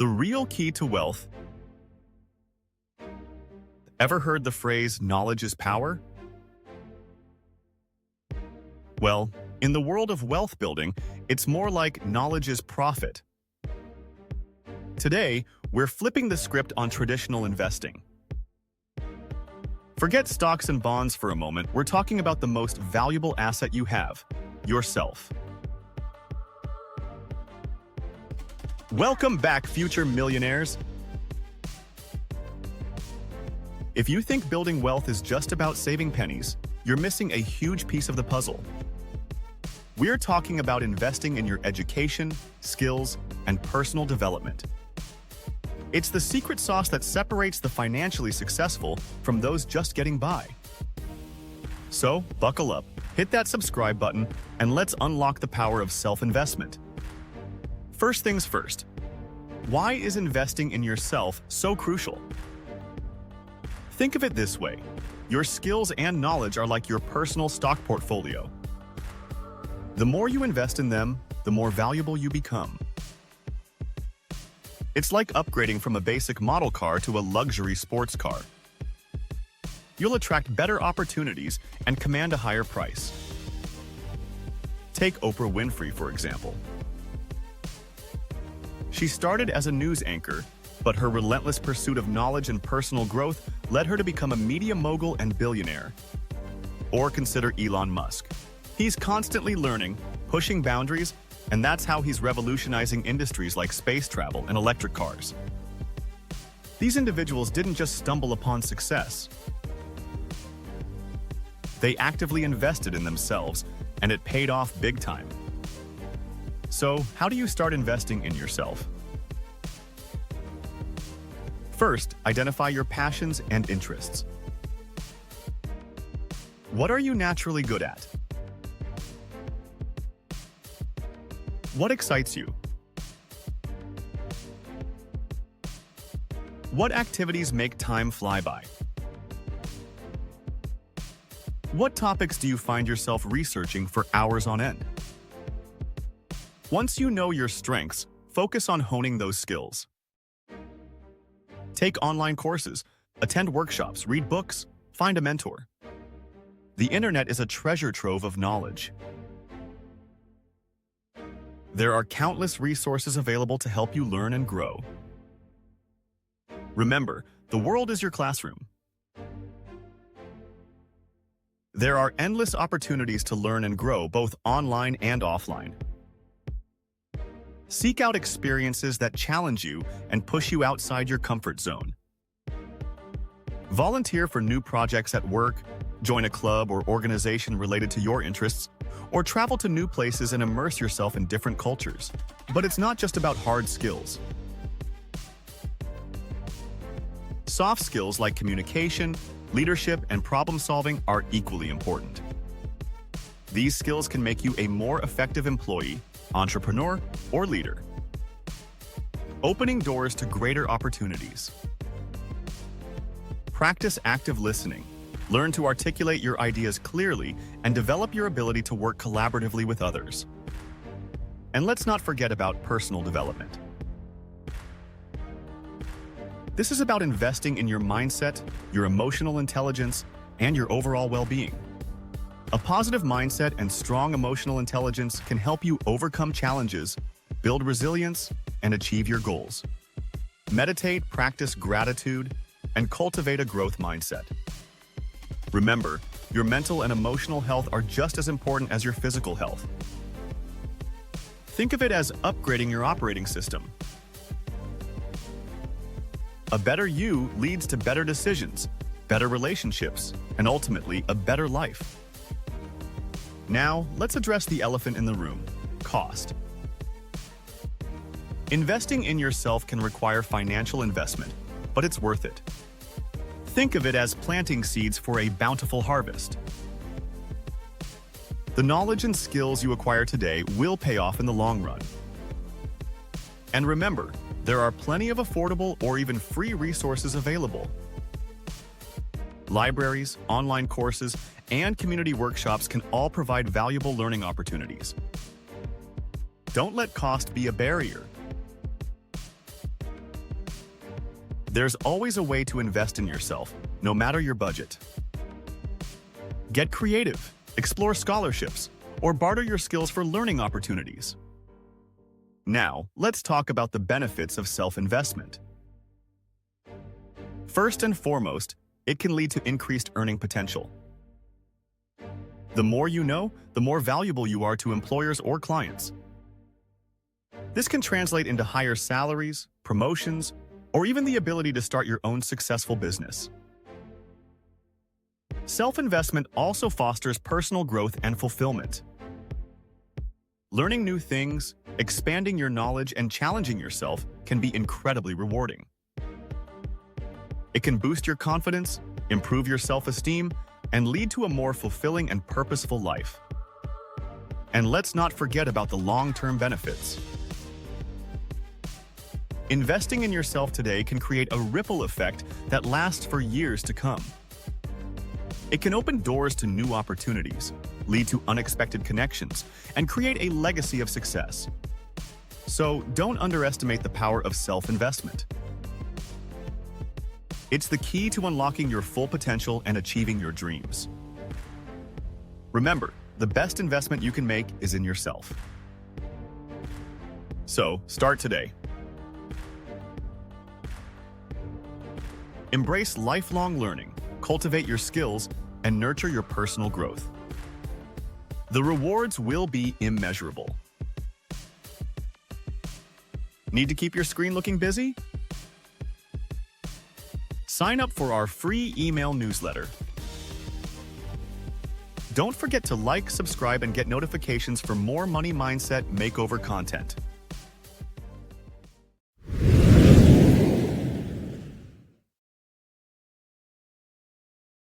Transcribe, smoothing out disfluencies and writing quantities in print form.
The real key to wealth. Ever heard the phrase, knowledge is power? Well, in the world of wealth building, it's more like knowledge is profit. Today, we're flipping the script on traditional investing. Forget stocks and bonds for a moment. We're talking about the most valuable asset you have, yourself. Welcome back, future millionaires. If you think building wealth is just about saving pennies, you're missing a huge piece of the puzzle. We're talking about investing in your education, skills, and personal development. It's the secret sauce that separates the financially successful from those just getting by. So, buckle up, hit that subscribe button, and let's unlock the power of self-investment. First things first, why is investing in yourself so crucial? Think of it this way. Your skills and knowledge are like your personal stock portfolio. The more you invest in them, the more valuable you become. It's like upgrading from a basic model car to a luxury sports car. You'll attract better opportunities and command a higher price. Take Oprah Winfrey, for example. She started as a news anchor, but her relentless pursuit of knowledge and personal growth led her to become a media mogul and billionaire. Or consider Elon Musk. He's constantly learning, pushing boundaries, and that's how he's revolutionizing industries like space travel and electric cars. These individuals didn't just stumble upon success. They actively invested in themselves, and it paid off big time. So, how do you start investing in yourself? First, identify your passions and interests. What are you naturally good at? What excites you? What activities make time fly by? What topics do you find yourself researching for hours on end? Once you know your strengths, focus on honing those skills. Take online courses, attend workshops, read books, find a mentor. The internet is a treasure trove of knowledge. There are countless resources available to help you learn and grow. Remember, the world is your classroom. There are endless opportunities to learn and grow both online and offline. Seek out experiences that challenge you and push you outside your comfort zone. Volunteer for new projects at work, join a club or organization related to your interests, or travel to new places and immerse yourself in different cultures. But it's not just about hard skills. Soft skills like communication, leadership, and problem-solving are equally important. These skills can make you a more effective employee, entrepreneur, or leader, opening doors to greater opportunities. Practice active listening. Learn to articulate your ideas clearly and develop your ability to work collaboratively with others. And let's not forget about personal development. This is about investing in your mindset, your emotional intelligence, and your overall well-being. A positive mindset and strong emotional intelligence can help you overcome challenges, build resilience, and achieve your goals. Meditate, practice gratitude, and cultivate a growth mindset. Remember, your mental and emotional health are just as important as your physical health. Think of it as upgrading your operating system. A better you leads to better decisions, better relationships, and ultimately a better life. Now, let's address the elephant in the room: cost. Investing in yourself can require financial investment, but it's worth it. Think of it as planting seeds for a bountiful harvest. The knowledge and skills you acquire today will pay off in the long run. And remember, there are plenty of affordable or even free resources available. Libraries, online courses, and community workshops can all provide valuable learning opportunities. Don't let cost be a barrier. There's always a way to invest in yourself, no matter your budget. Get creative, explore scholarships, or barter your skills for learning opportunities. Now, let's talk about the benefits of self-investment. First and foremost, it can lead to increased earning potential. The more you know, the more valuable you are to employers or clients. This can translate into higher salaries, promotions, or even the ability to start your own successful business. Self-investment also fosters personal growth and fulfillment. Learning new things, expanding your knowledge, and challenging yourself can be incredibly rewarding. It can boost your confidence, improve your self-esteem, and lead to a more fulfilling and purposeful life. And let's not forget about the long-term benefits. Investing in yourself today can create a ripple effect that lasts for years to come. It can open doors to new opportunities, lead to unexpected connections, and create a legacy of success. So don't underestimate the power of self-investment. It's the key to unlocking your full potential and achieving your dreams. Remember, the best investment you can make is in yourself. So, start today. Embrace lifelong learning, cultivate your skills, and nurture your personal growth. The rewards will be immeasurable. Need to keep your screen looking busy? Sign up for our free email newsletter. Don't forget to like, subscribe, and get notifications for more Money Mindset Makeover content.